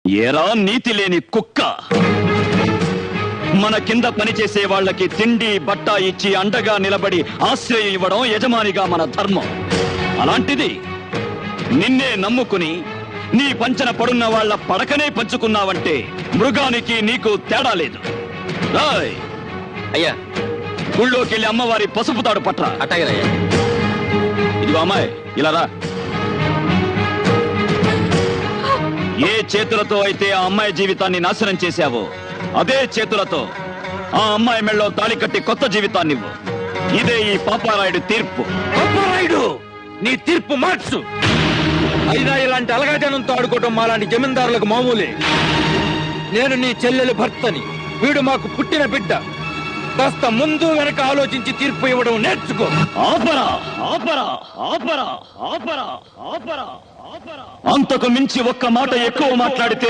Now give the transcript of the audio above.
ఏరా నీతి లేని కుక్క, మన కింద పనిచేసే వాళ్ళకి తిండి బట్ట ఇచ్చి అండగా నిలబడి ఆశ్రయం ఇవ్వడం యజమానిగా మన ధర్మం. అలాంటిది నిన్నే నమ్ముకుని నీ పంచన పడున్న వాళ్ళ పడకనే పంచుకున్నావంటే మృగానికి నీకు తేడా లేదు. రాయ్ అయ్యా, గుళ్ళోకెళ్ళి అమ్మవారి పసుపు తాడు పట్రా. అట్టగలయ్యా. ఇదిగో అమ్మాయి, ఇలా రా. ఏ చేతులతో అయితే ఆ అమ్మాయి జీవితాన్ని నాశనం చేశావో అదే చేతులతో ఆ అమ్మాయి మెళ్ళలో తాళి కట్టి కొత్త జీవితాన్ని ఇవ్వు. ఇదే ఈ పాపారాయుడు తీర్పు. పాపారాయుడు, నీ తీర్పు మార్చు. అయినా ఇలాంటి అలగాజనంతో ఆడుకోవటం మాలాంటి జమీందారులకు మామూలే. నేను నీ చెల్లెలు భర్తని, వీడు మాకు పుట్టిన బిడ్డ. కాస్త ముందు వెనక ఆలోచించి తీర్పు ఇవ్వడం నేర్చుకో. ఆపరా ఆపరా ఆపరా ఆపరా ఆపరా ఆపరా. అంతకు మించి ఒక్క మాట ఎక్కువ మాట్లాడితే